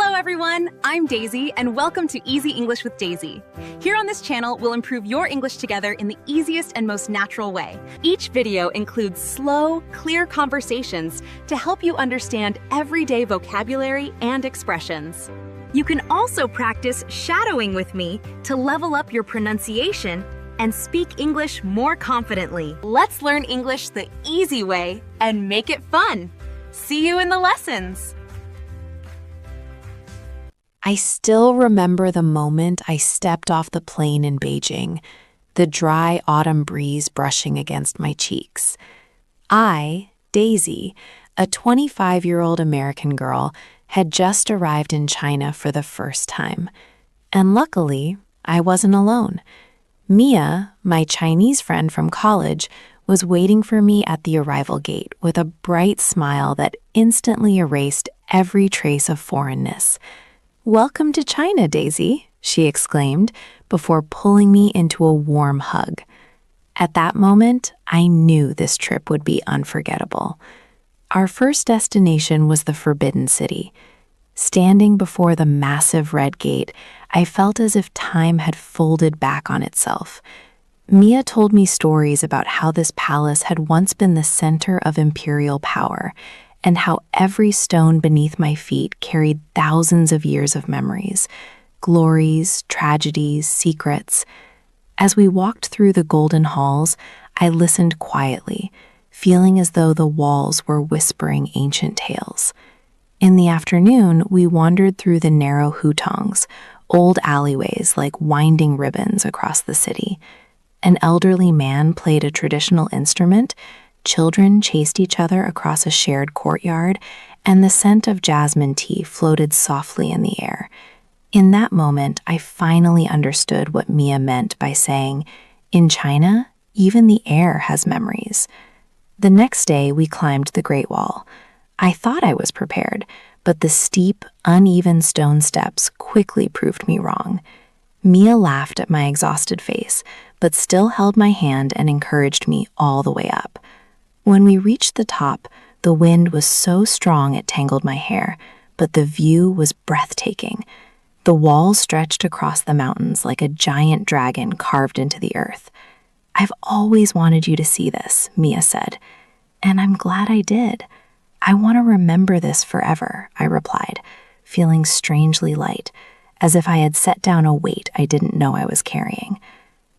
Hello everyone, I'm Daisy and welcome to Easy English with Daisy. Here on this channel, we'll improve your English together in the easiest and most natural way. Each video includes slow, clear conversations to help you understand everyday vocabulary and expressions. You can also practice shadowing with me to level up your pronunciation and speak English more confidently. Let's learn English the easy way and make it fun. See you in the lessons. I still remember the moment I stepped off the plane in Beijing, the dry autumn breeze brushing against my cheeks. I, Daisy, a 25-year-old American girl, had just arrived in China for the first time. And luckily, I wasn't alone. Mia, my Chinese friend from college, was waiting for me at the arrival gate with a bright smile that instantly erased every trace of foreignness. "Welcome to China, Daisy," she exclaimed before pulling me into a warm hug. At that moment, I knew this trip would be unforgettable. Our first destination was the Forbidden City. Standing before the massive red gate, I felt as if time had folded back on itself. Mia told me stories about how this palace had once been the center of imperial power, and how every stone beneath my feet carried thousands of years of memories, glories, tragedies, secrets. As we walked through the golden halls, I listened quietly, feeling as though the walls were whispering ancient tales. In the afternoon, we wandered through the narrow hutongs, old alleyways like winding ribbons across the city. An elderly man played a traditional instrument, children chased each other across a shared courtyard, and the scent of jasmine tea floated softly in the air. In that moment, I finally understood what Mia meant by saying, "In China, even the air has memories." The next day, we climbed the Great Wall. I thought I was prepared, but the steep, uneven stone steps quickly proved me wrong. Mia laughed at my exhausted face, but still held my hand and encouraged me all the way up. When we reached the top, the wind was so strong it tangled my hair, but the view was breathtaking. The wall stretched across the mountains like a giant dragon carved into the earth. "I've always wanted you to see this," Mia said, "and I'm glad I did. I want to remember this forever," I replied, feeling strangely light, as if I had set down a weight I didn't know I was carrying.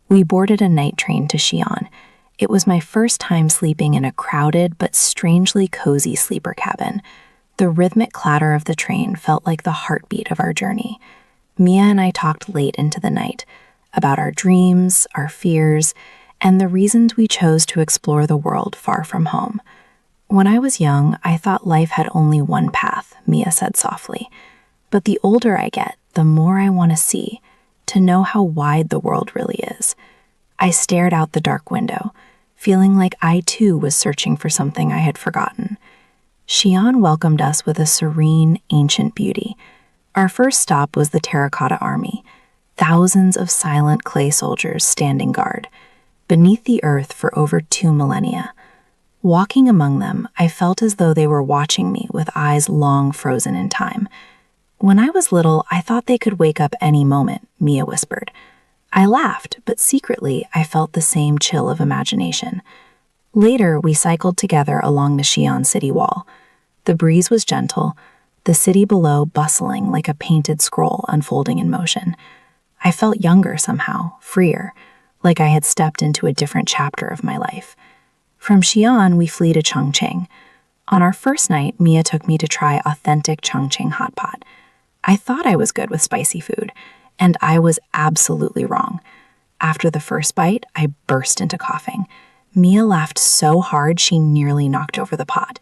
We boarded a night train to Xi'an. It was my first time sleeping in a crowded but strangely cozy sleeper cabin. The rhythmic clatter of the train felt like the heartbeat of our journey. Mia and I talked late into the night about our dreams, our fears, and the reasons we chose to explore the world far from home. "When I was young, I thought life had only one path," Mia said softly. "But the older I get, the more I want to see, to know how wide the world really is." I stared out the dark window, feeling like I too was searching for something I had forgotten. Xi'an welcomed us with a serene, ancient beauty. Our first stop was the Terracotta Army, thousands of silent clay soldiers standing guard, beneath the earth for over 2 millennia. Walking among them, I felt as though they were watching me with eyes long frozen in time. "When I was little, I thought they could wake up any moment," Mia whispered. I laughed, but secretly I felt the same chill of imagination. Later, we cycled together along the Xi'an city wall. The breeze was gentle, the city below bustling like a painted scroll unfolding in motion. I felt younger somehow, freer, like I had stepped into a different chapter of my life. From Xi'an, we flew to Chongqing. On our first night, Mia took me to try authentic Chongqing hot pot. I thought I was good with spicy food, and I was absolutely wrong. After the first bite, I burst into coughing. Mia laughed so hard she nearly knocked over the pot.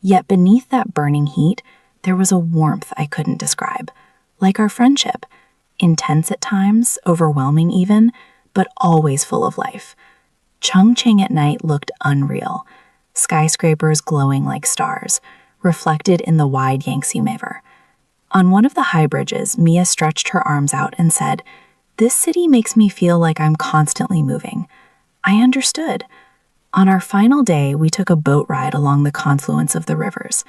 Yet beneath that burning heat, there was a warmth I couldn't describe, like our friendship. Intense at times, overwhelming even, but always full of life. Chongqing at night looked unreal, skyscrapers glowing like stars, reflected in the wide Yangtze River. On one of the high bridges, Mia stretched her arms out and said, "This city makes me feel like I'm constantly moving." I understood. On our final day, we took a boat ride along the confluence of the rivers.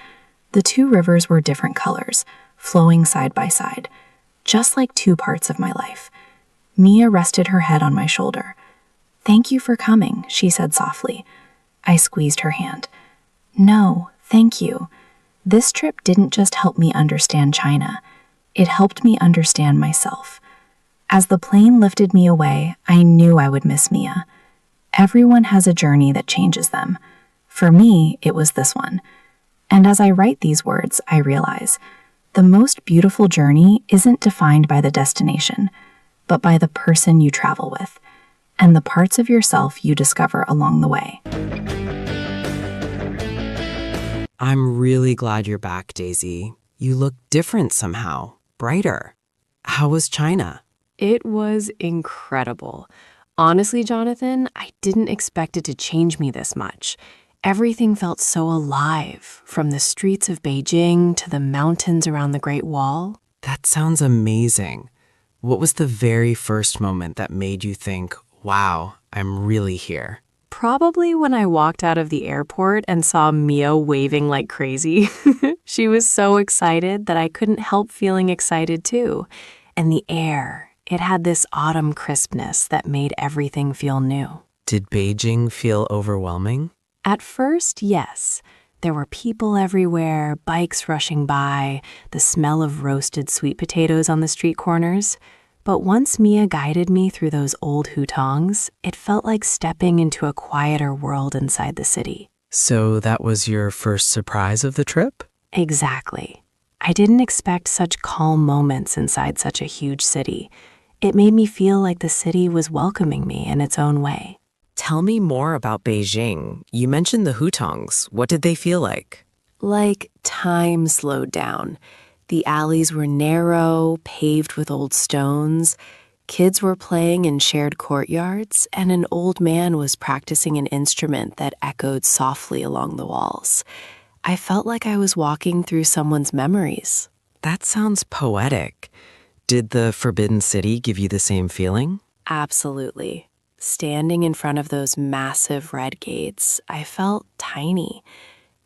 The two rivers were different colors, flowing side by side, just like two parts of my life. Mia rested her head on my shoulder. "Thank you for coming," she said softly. I squeezed her hand. "No, thank you. This trip didn't just help me understand China. It helped me understand myself." As the plane lifted me away, I knew I would miss Mia. Everyone has a journey that changes them. For me, it was this one. And as I write these words, I realize the most beautiful journey isn't defined by the destination, but by the person you travel with, and the parts of yourself you discover along the way. I'm really glad you're back, Daisy. You look different somehow, brighter. How was China? It was incredible. Honestly, Jonathan, I didn't expect it to change me this much. Everything felt so alive, from the streets of Beijing to the mountains around the Great Wall. That sounds amazing. What was the very first moment that made you think, wow, I'm really here? Probably when I walked out of the airport and saw Mia waving like crazy. She was so excited that I couldn't help feeling excited too. And the air, it had this autumn crispness that made everything feel new. Did Beijing feel overwhelming? At first, yes. There were people everywhere, bikes rushing by, the smell of roasted sweet potatoes on the street corners. But once Mia guided me through those old hutongs, it felt like stepping into a quieter world inside the city. So that was your first surprise of the trip? Exactly. I didn't expect such calm moments inside such a huge city. It made me feel like the city was welcoming me in its own way. Tell me more about Beijing. You mentioned the hutongs. What did they feel like? Like time slowed down. The alleys were narrow, paved with old stones. Kids were playing in shared courtyards, and an old man was practicing an instrument that echoed softly along the walls. I felt like I was walking through someone's memories. That sounds poetic. Did the Forbidden City give you the same feeling? Absolutely. Standing in front of those massive red gates, I felt tiny.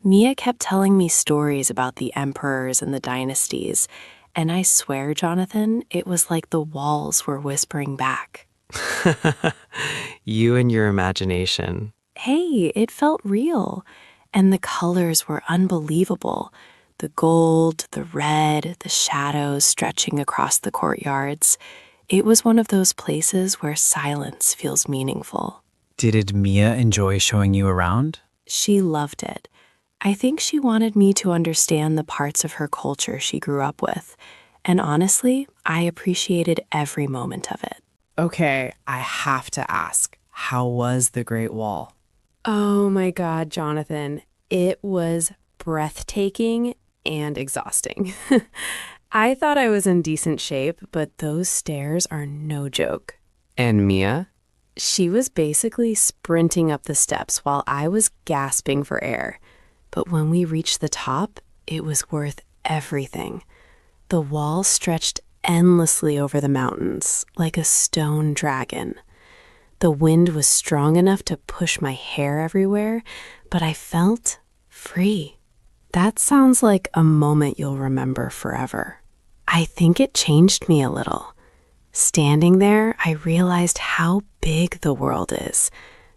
Mia kept telling me stories about the emperors and the dynasties, and I swear, Jonathan, it was like the walls were whispering back. You and your imagination. Hey, it felt real, and the colors were unbelievable. The gold, the red, the shadows stretching across the courtyards. It was one of those places where silence feels meaningful. Did Mia enjoy showing you around? She loved it. I think she wanted me to understand the parts of her culture she grew up with. And honestly, I appreciated every moment of it. Okay, I have to ask, how was the Great Wall? Oh my God, Jonathan. It was breathtaking and exhausting. I thought I was in decent shape, but those stairs are no joke. And Mia? She was basically sprinting up the steps while I was gasping for air. But when we reached the top, it was worth everything. The wall stretched endlessly over the mountains, like a stone dragon. The wind was strong enough to push my hair everywhere, but I felt free. That sounds like a moment you'll remember forever. I think it changed me a little. Standing there, I realized how big the world is,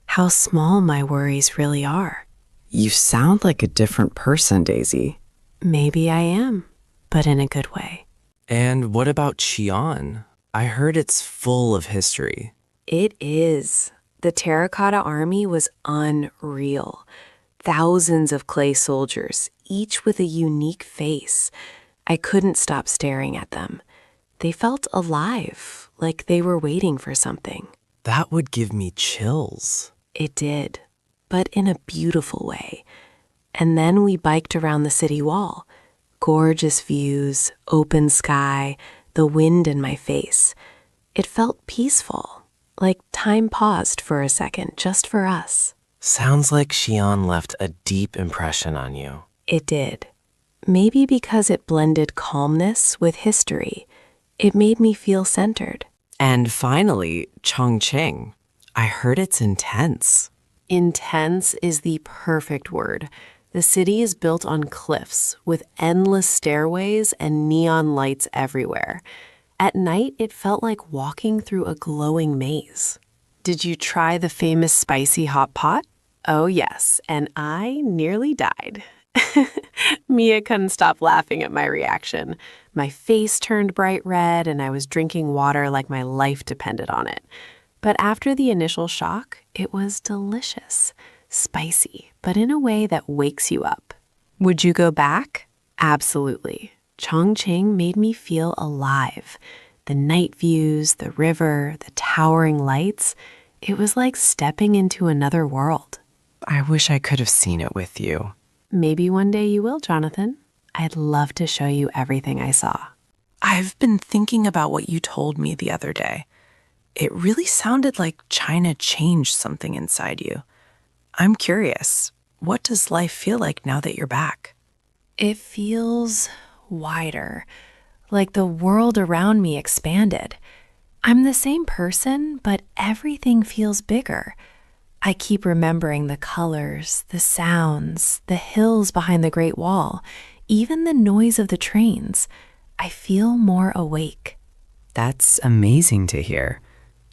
how small my worries really are. You sound like a different person, Daisy. Maybe I am, but in a good way. And what about Xi'an? I heard it's full of history. It is. The Terracotta Army was unreal. Thousands of clay soldiers, each with a unique face. I couldn't stop staring at them. They felt alive, like they were waiting for something. That would give me chills. It did, but in a beautiful way. And then we biked around the city wall. Gorgeous views, open sky, the wind in my face. It felt peaceful, like time paused for a second just for us. Sounds like Xi'an left a deep impression on you. It did. Maybe because it blended calmness with history. It made me feel centered. And finally, Chongqing. I heard it's intense. Intense is the perfect word. The city is built on cliffs with endless stairways and neon lights everywhere. At night, it felt like walking through a glowing maze. Did you try the famous spicy hot pot? Oh, yes, and I nearly died. Mia couldn't stop laughing at my reaction. My face turned bright red, and I was drinking water like my life depended on it. But after the initial shock, it was delicious, spicy, but in a way that wakes you up. Would you go back? Absolutely. Chongqing made me feel alive. The night views, the river, the towering lights, it was like stepping into another world. I wish I could have seen it with you. Maybe one day you will, Jonathan. I'd love to show you everything I saw. I've been thinking about what you told me the other day. It really sounded like China changed something inside you. I'm curious, what does life feel like now that you're back? It feels wider, like the world around me expanded. I'm the same person, but everything feels bigger. I keep remembering the colors, the sounds, the hills behind the Great Wall, even the noise of the trains. I feel more awake. That's amazing to hear.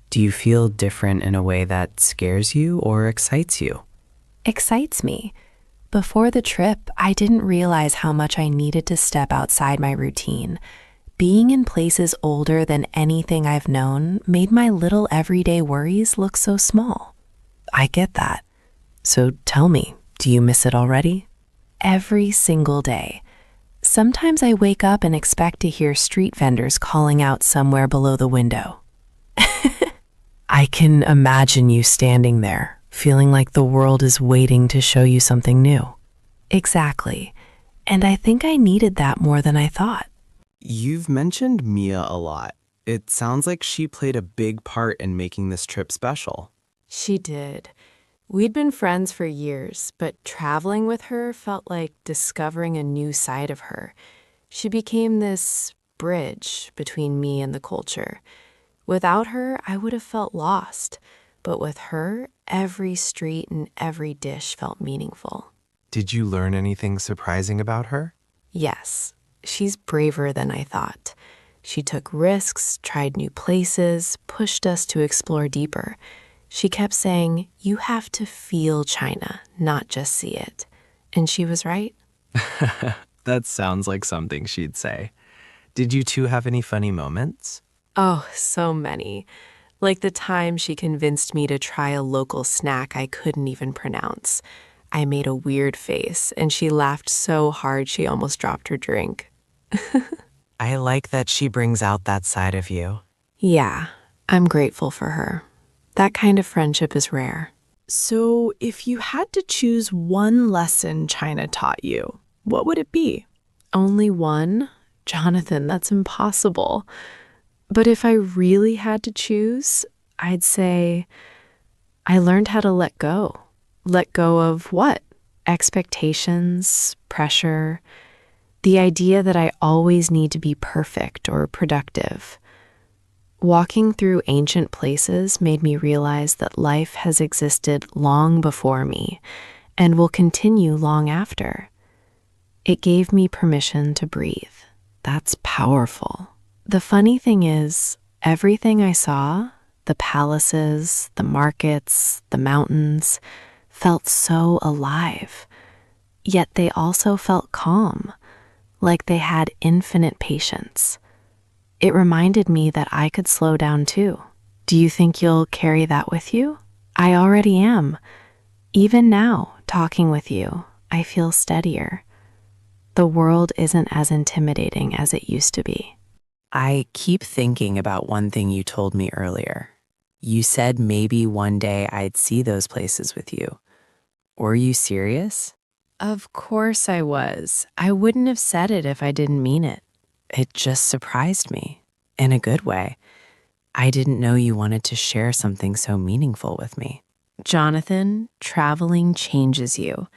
Do you feel different in a way that scares you or excites you? Excites me. Before the trip, I didn't realize how much I needed to step outside my routine. Being in places older than anything I've known made my little everyday worries look so small. I get that. So tell me, do you miss it already? Every single day. Sometimes I wake up and expect to hear street vendors calling out somewhere below the window. I can imagine you standing there, feeling like the world is waiting to show you something new. Exactly. And I think I needed that more than I thought. You've mentioned Mia a lot. It sounds like she played a big part in making this trip special. She did. We'd been friends for years, but traveling with her felt like discovering a new side of her. She became this bridge between me and the culture. Without her, I would have felt lost. But with her, every street and every dish felt meaningful. Did you learn anything surprising about her? Yes, she's braver than I thought. She took risks, tried new places, pushed us to explore deeper. She kept saying, "You have to feel China, not just see it." And she was right. That sounds like something she'd say. Did you two have any funny moments? Oh, so many. Like the time she convinced me to try a local snack I couldn't even pronounce. I made a weird face, and she laughed so hard she almost dropped her drink. I like that she brings out that side of you. Yeah, I'm grateful for her. That kind of friendship is rare. So, if you had to choose one lesson China taught you, what would it be? Only one? Jonathan, that's impossible. But if I really had to choose, I'd say I learned how to let go. Let go of what? Expectations, pressure, the idea that I always need to be perfect or productive. Walking through ancient places made me realize that life has existed long before me and will continue long after. It gave me permission to breathe. That's powerful. The funny thing is, everything I saw, the palaces, the markets, the mountains, felt so alive. Yet they also felt calm, like they had infinite patience. It reminded me that I could slow down too. Do you think you'll carry that with you? I already am. Even now, talking with you, I feel steadier. The world isn't as intimidating as it used to be. I keep thinking about one thing you told me earlier. You said maybe one day I'd see those places with you. Were you serious? Of course I was. I wouldn't have said it if I didn't mean it. It just surprised me, in a good way. I didn't know you wanted to share something so meaningful with me. Jonathan, traveling changes you.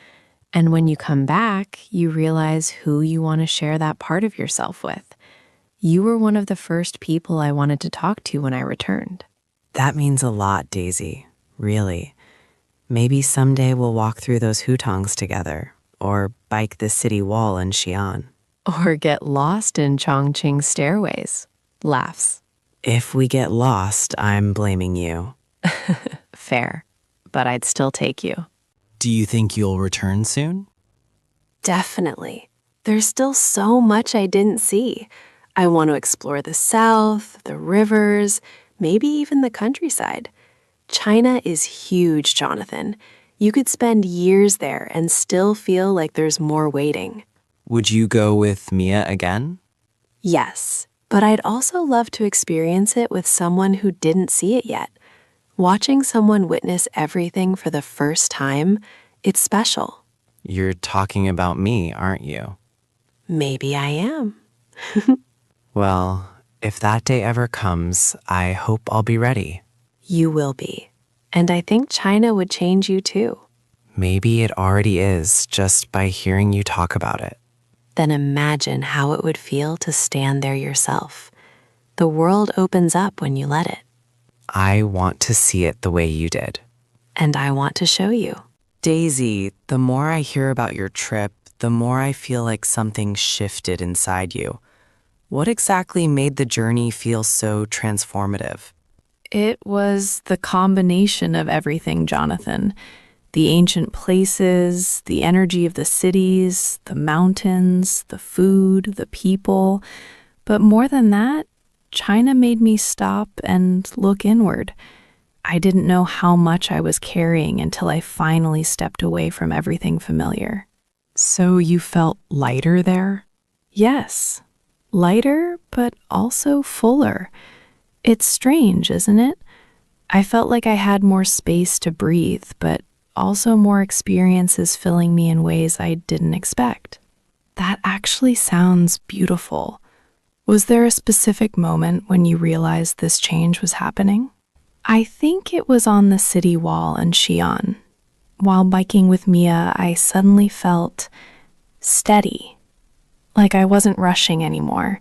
And when you come back, you realize who you want to share that part of yourself with. You were one of the first people I wanted to talk to when I returned. That means a lot, Daisy. Really. Maybe someday we'll walk through those hutongs together, or bike the city wall in Xi'an. Or get lost in Chongqing stairways. Laughs. If we get lost, I'm blaming you. Fair, but I'd still take you. Do you think you'll return soon? Definitely. There's still so much I didn't see. I want to explore the south, the rivers, maybe even the countryside. China is huge, Jonathan. You could spend years there and still feel like there's more waiting. Would you go with Mia again? Yes, but I'd also love to experience it with someone who didn't see it yet. Watching someone witness everything for the first time, it's special. You're talking about me, aren't you? Maybe I am. Well, if that day ever comes, I hope I'll be ready. You will be. And I think China would change you too. Maybe it already is, just by hearing you talk about it. Then imagine how it would feel to stand there yourself. The world opens up when you let it. I want to see it the way you did. And I want to show you. Daisy, the more I hear about your trip, the more I feel like something shifted inside you. What exactly made the journey feel so transformative? It was the combination of everything, Jonathan. The ancient places, the energy of the cities, the mountains, the food, the people. But more than that, China made me stop and look inward. I didn't know how much I was carrying until I finally stepped away from everything familiar. So you felt lighter there? Yes, lighter, but also fuller. It's strange, isn't it? I felt like I had more space to breathe, but also more experiences filling me in ways I didn't expect. That actually sounds beautiful. Was there a specific moment when you realized this change was happening? I think it was on the city wall in Xi'an. While biking with Mia, I suddenly felt steady, like I wasn't rushing anymore.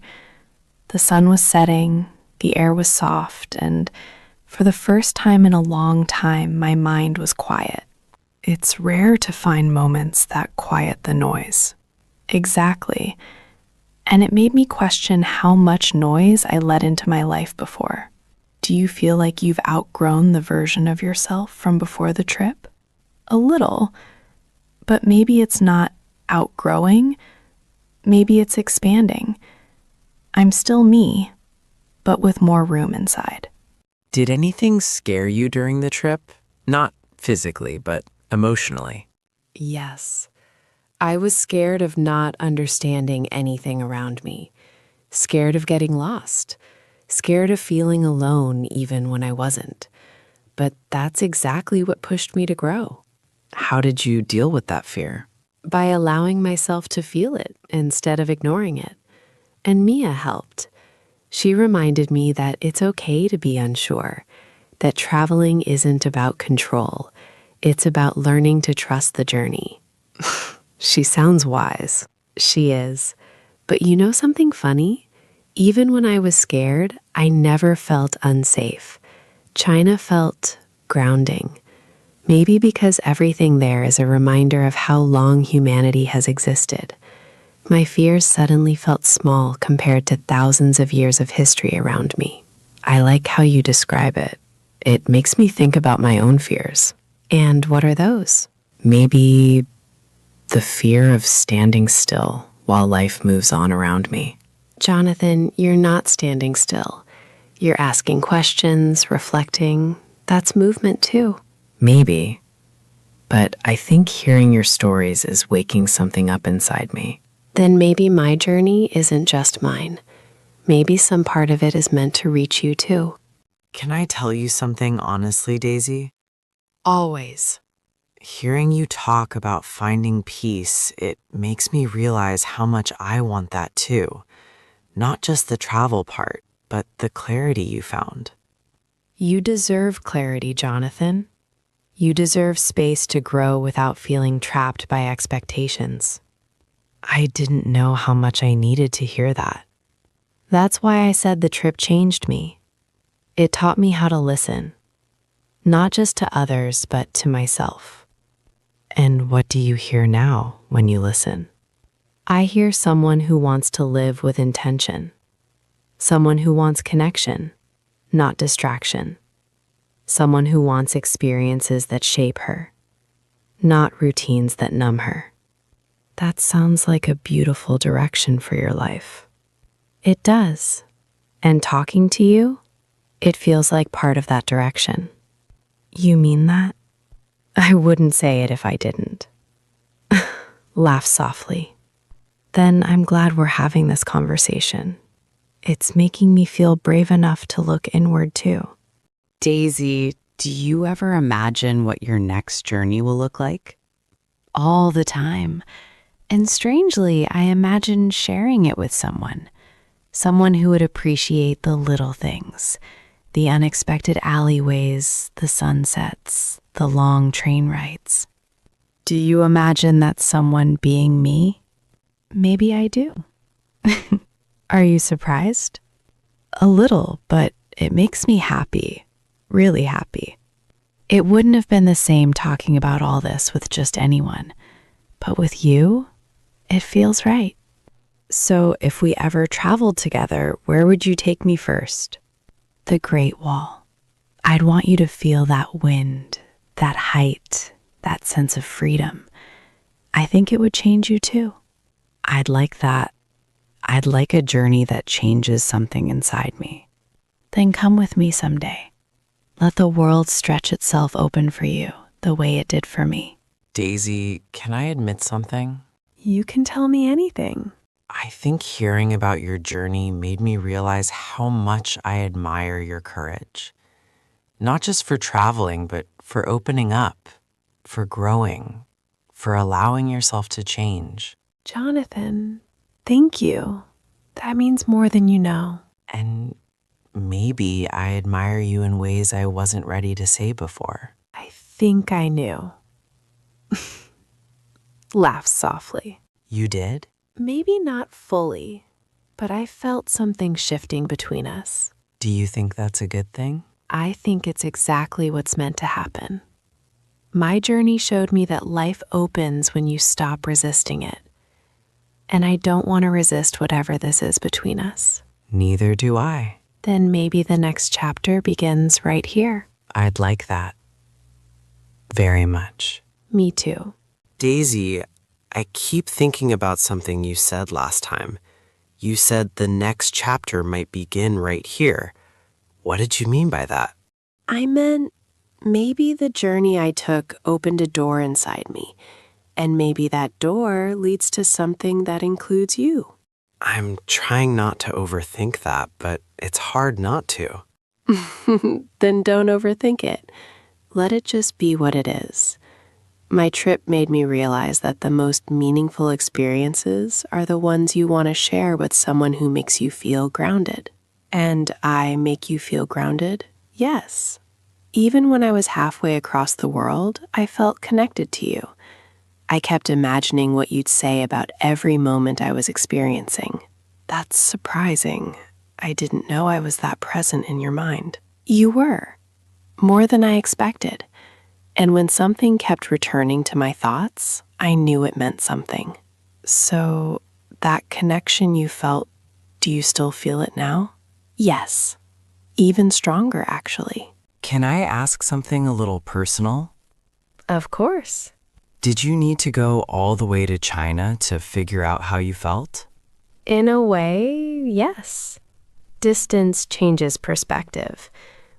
The sun was setting, the air was soft, and for the first time in a long time, my mind was quiet. It's rare to find moments that quiet the noise. Exactly. And it made me question how much noise I let into my life before. Do you feel like you've outgrown the version of yourself from before the trip? A little, but maybe it's not outgrowing. Maybe it's expanding. I'm still me, but with more room inside. Did anything scare you during the trip? Not physically, but emotionally. Yes. I was scared of not understanding anything around me, scared of getting lost, scared of feeling alone even when I wasn't. But that's exactly what pushed me to grow. How did you deal with that fear? By allowing myself to feel it instead of ignoring it. And Mia helped. She reminded me that it's okay to be unsure, that traveling isn't about control. It's about learning to trust the journey. She sounds wise. She is. But you know something funny? Even when I was scared, I never felt unsafe. China felt grounding. Maybe because everything there is a reminder of how long humanity has existed. My fears suddenly felt small compared to thousands of years of history around me. I like how you describe it. It makes me think about my own fears. And what are those? Maybe the fear of standing still while life moves on around me. Jonathan, you're not standing still. You're asking questions, reflecting. That's movement too. Maybe. But I think hearing your stories is waking something up inside me. Then maybe my journey isn't just mine. Maybe some part of it is meant to reach you too. Can I tell you something honestly, Daisy? Always. Hearing you talk about finding peace, it makes me realize how much I want that too. Not just the travel part, but the clarity you found. You deserve clarity, Jonathan. You deserve space to grow without feeling trapped by expectations. I didn't know how much I needed to hear that. That's why I said the trip changed me. It taught me how to listen. Not just to others, but to myself. And what do you hear now when you listen? I hear someone who wants to live with intention. Someone who wants connection, not distraction. Someone who wants experiences that shape her, not routines that numb her. That sounds like a beautiful direction for your life. It does. And talking to you, it feels like part of that direction. You mean that? I wouldn't say it if I didn't. Laugh softly. Then I'm glad we're having this conversation. It's making me feel brave enough to look inward too. Daisy, do you ever imagine what your next journey will look like? All the time. And strangely, I imagine sharing it with someone. Someone who would appreciate the little things, the unexpected alleyways, the sunsets, the long train rides. Do you imagine that someone being me? Maybe I do. Are you surprised? A little, but it makes me happy, really happy. It wouldn't have been the same talking about all this with just anyone, but with you, it feels right. So if we ever traveled together, where would you take me first? The Great Wall. I'd want you to feel that wind, that height, that sense of freedom. I think it would change you too. I'd like that. I'd like a journey that changes something inside me. Then come with me someday. Let the world stretch itself open for you the way it did for me. Daisy, can I admit something? You can tell me anything. I think hearing about your journey made me realize how much I admire your courage. Not just for traveling, but for opening up, for growing, for allowing yourself to change. Jonathan, thank you. That means more than you know. And maybe I admire you in ways I wasn't ready to say before. I think I knew. Laugh softly. You did? Maybe not fully, but I felt something shifting between us. Do you think that's a good thing? I think it's exactly what's meant to happen. My journey showed me that life opens when you stop resisting it. And I don't want to resist whatever this is between us. Neither do I. Then maybe the next chapter begins right here. I'd like that. Very much. Me too. Daisy, I keep thinking about something you said last time. You said the next chapter might begin right here. What did you mean by that? I meant maybe the journey I took opened a door inside me, and maybe that door leads to something that includes you. I'm trying not to overthink that, but it's hard not to. Then don't overthink it. Let it just be what it is. My trip made me realize that the most meaningful experiences are the ones you want to share with someone who makes you feel grounded. And I make you feel grounded? Yes. Even when I was halfway across the world, I felt connected to you. I kept imagining what you'd say about every moment I was experiencing. That's surprising. I didn't know I was that present in your mind. You were. More than I expected. And when something kept returning to my thoughts, I knew it meant something. So, that connection you felt, do you still feel it now? Yes. Even stronger, actually. Can I ask something a little personal? Of course. Did you need to go all the way to China to figure out how you felt? In a way, yes. Distance changes perspective.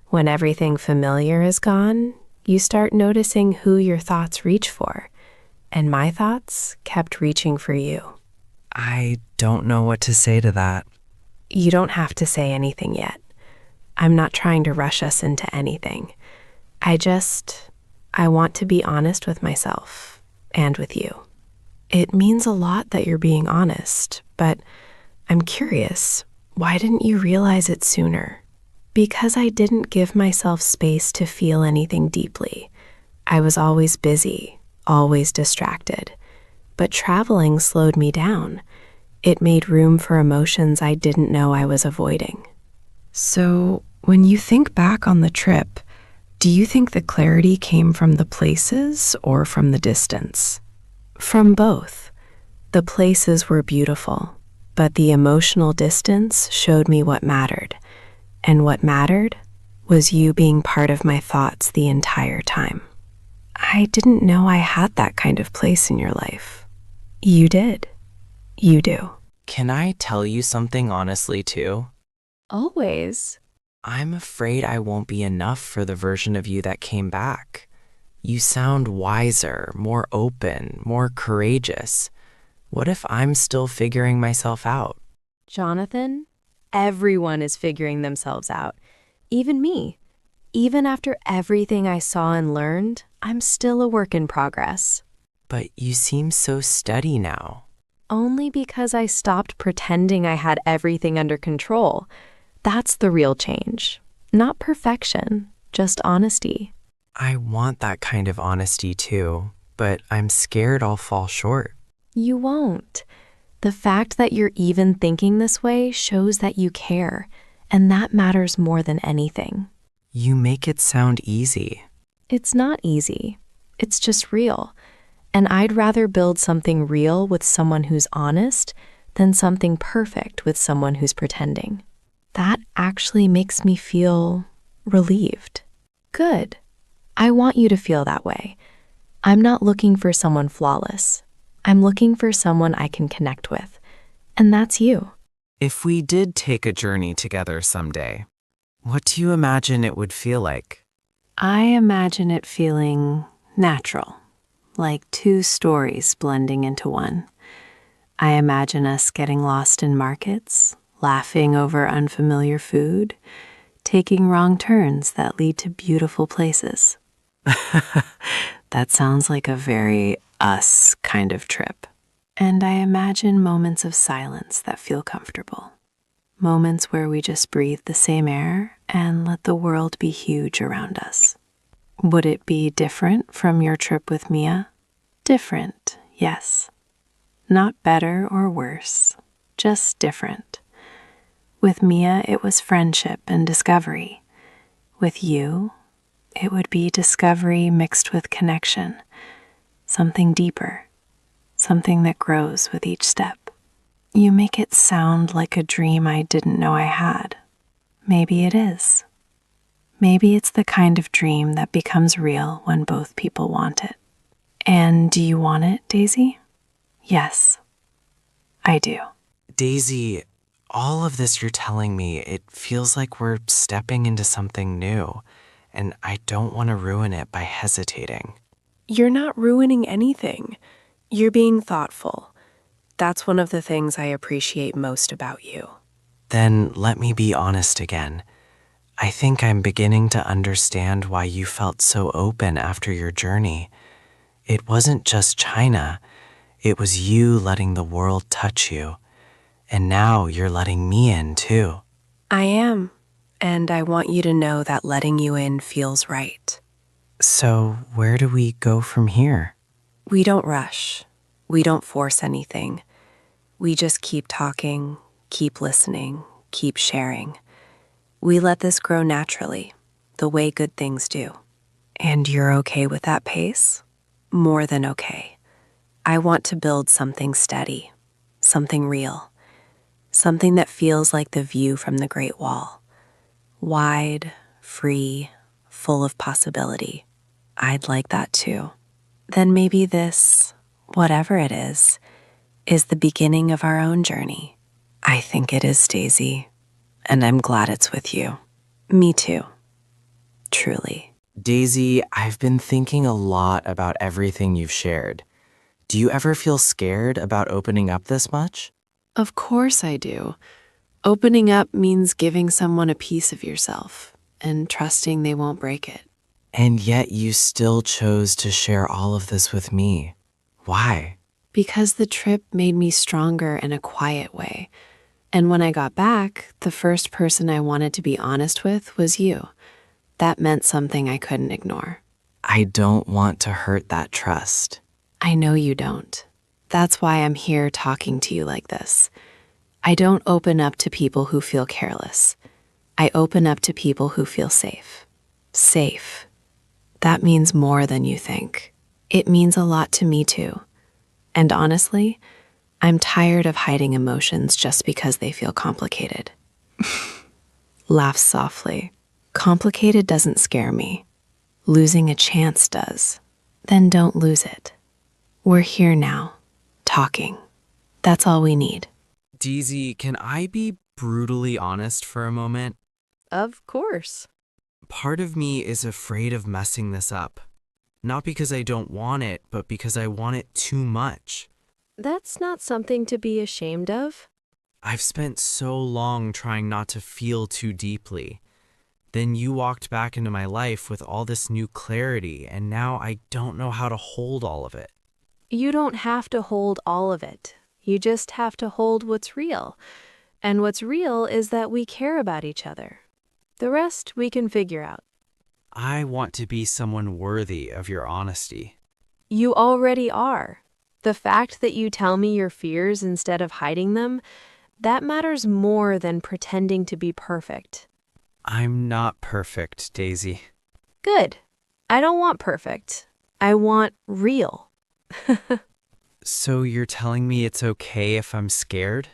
When everything familiar is gone, you start noticing who your thoughts reach for. And my thoughts kept reaching for you. I don't know what to say to that. You don't have to say anything yet. I'm not trying to rush us into anything. I want to be honest with myself and with you. It means a lot that you're being honest, but I'm curious, why didn't you realize it sooner? Because I didn't give myself space to feel anything deeply. I was always busy, always distracted. But traveling slowed me down. It made room for emotions I didn't know I was avoiding. So, when you think back on the trip, Do you think the clarity came from the places or from the distance? From both. The places were beautiful, but the emotional distance showed me what mattered. And what mattered was you being part of my thoughts the entire time. I didn't know I had that kind of place in your life. You did. You do. Can I tell you something honestly too? Always. I'm afraid I won't be enough for the version of you that came back. You sound wiser, more open, more courageous. What if I'm still figuring myself out? Jonathan, everyone is figuring themselves out. Even me. Even after everything I saw and learned, I'm still a work in progress. But you seem so steady now. Only because I stopped pretending I had everything under control. That's the real change. Not perfection, just honesty. I want that kind of honesty too, but I'm scared I'll fall short. You won't. The fact that you're even thinking this way shows that you care, and that matters more than anything. You make it sound easy. It's not easy. It's just real. And I'd rather build something real with someone who's honest than something perfect with someone who's pretending. That actually makes me feel relieved. Good. I want you to feel that way. I'm not looking for someone flawless. I'm looking for someone I can connect with. And that's you. If we did take a journey together someday, what do you imagine it would feel like? I imagine it feeling natural, like two stories blending into one. I imagine us getting lost in markets, laughing over unfamiliar food, taking wrong turns that lead to beautiful places. That sounds like a very us kind of trip. And I imagine moments of silence that feel comfortable. Moments where we just breathe the same air and let the world be huge around us. Would it be different from your trip with Mia? Different, yes. Not better or worse, just different. With Mia, it was friendship and discovery. With you, it would be discovery mixed with connection, something deeper, something that grows with each step. You make it sound like a dream I didn't know I had. Maybe it is. Maybe it's the kind of dream that becomes real when both people want it. And do you want it, Daisy? Yes, I do. Daisy, all of this you're telling me, it feels like we're stepping into something new, and I don't want to ruin it by hesitating. You're not ruining anything. You're being thoughtful. That's one of the things I appreciate most about you. Then let me be honest again. I think I'm beginning to understand why you felt so open after your journey. It wasn't just China. It was you letting the world touch you. And now you're letting me in too. I am, and I want you to know that letting you in feels right. So where do we go from here? We don't rush. We don't force anything. We just keep talking, keep listening, keep sharing. We let this grow naturally, the way good things do. And you're okay with that pace? More than okay. I want to build something steady, something real. Something that feels like the view from the Great Wall. Wide, free, full of possibility. I'd like that too. Then maybe this, whatever it is the beginning of our own journey. I think it is, Daisy, and I'm glad it's with you. Me too. Truly. Daisy, I've been thinking a lot about everything you've shared. Do you ever feel scared about opening up this much? Of course I do. Opening up means giving someone a piece of yourself and trusting they won't break it. And yet you still chose to share all of this with me. Why? Because the trip made me stronger in a quiet way. And when I got back, the first person I wanted to be honest with was you. That meant something I couldn't ignore. I don't want to hurt that trust. I know you don't. That's why I'm here talking to you like this. I don't open up to people who feel careless. I open up to people who feel safe. Safe That means more than you think. It means a lot to me too. And honestly, I'm tired of hiding emotions just because they feel complicated. Laughs softly. Complicated doesn't scare me. Losing a chance does. Then don't lose it. We're here now, talking. That's all we need. Deezy, can I be brutally honest for a moment? Of course. Part of me is afraid of messing this up. Not because I don't want it, but because I want it too much. That's not something to be ashamed of. I've spent so long trying not to feel too deeply. Then you walked back into my life with all this new clarity, and now I don't know how to hold all of it. You don't have to hold all of it. You just have to hold what's real. And what's real is that we care about each other. The rest we can figure out. I want to be someone worthy of your honesty. You already are. The fact that you tell me your fears instead of hiding them, that matters more than pretending to be perfect. I'm not perfect, Daisy. Good. I don't want perfect. I want real. So you're telling me it's okay if I'm scared?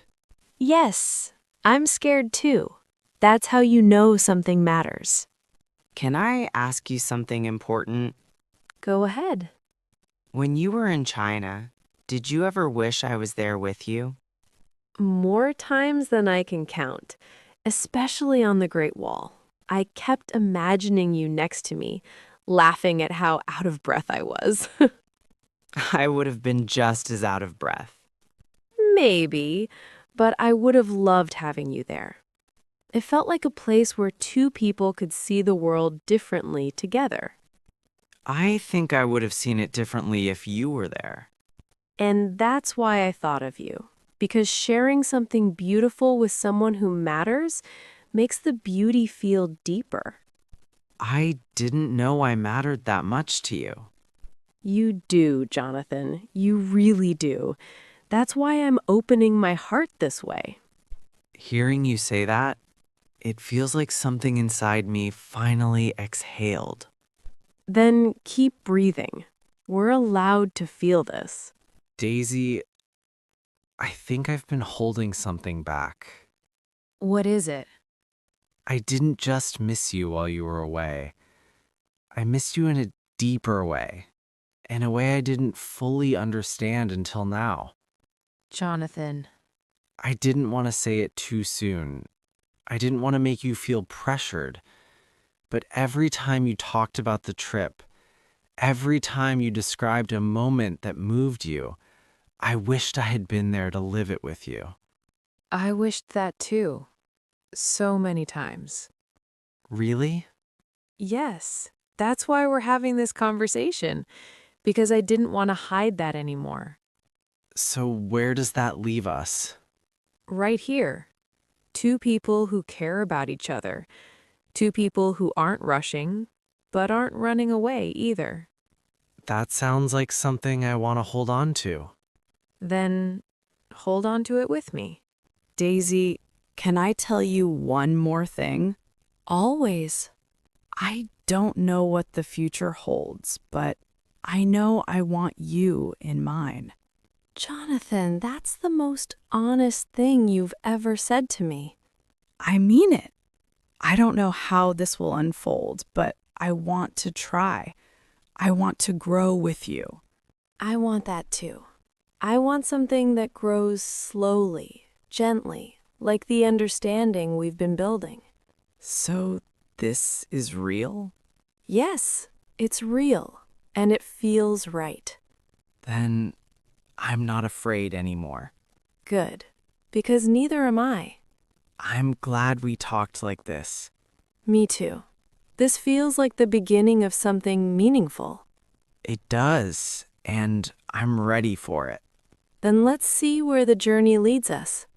Yes, I'm scared too. That's how you know something matters. Can I ask you something important? Go ahead. When you were in China, did you ever wish I was there with you? More times than I can count, especially on the Great Wall. I kept imagining you next to me, laughing at how out of breath I was. I would have been just as out of breath. Maybe, but I would have loved having you there. It felt like a place where two people could see the world differently together. I think I would have seen it differently if you were there. And that's why I thought of you. Because sharing something beautiful with someone who matters makes the beauty feel deeper. I didn't know I mattered that much to you. You do, Jonathan. You really do. That's why I'm opening my heart this way. Hearing you say that, it feels like something inside me finally exhaled. Then keep breathing. We're allowed to feel this. Daisy, I think I've been holding something back. What is it? I didn't just miss you while you were away. I missed you in a deeper way, in a way I didn't fully understand until now. Jonathan. I didn't want to say it too soon. I didn't want to make you feel pressured. But every time you talked about the trip, every time you described a moment that moved you, I wished I had been there to live it with you. I wished that too. So many times. Really? Yes. That's why we're having this conversation. Because I didn't want to hide that anymore. So where does that leave us? Right here. Two people who care about each other. Two people who aren't rushing, but aren't running away either. That sounds like something I want to hold on to. Then hold on to it with me. Daisy, can I tell you one more thing? Always. I don't know what the future holds, but I know I want you in mine. Jonathan, that's the most honest thing you've ever said to me. I mean it. I don't know how this will unfold, but I want to try. I want to grow with you. I want that too. I want something that grows slowly, gently, like the understanding we've been building. So this is real? Yes, it's real, and it feels right. Then I'm not afraid anymore. Good, because neither am I. I'm glad we talked like this. Me too. This feels like the beginning of something meaningful. It does, and I'm ready for it. Then let's see where the journey leads us.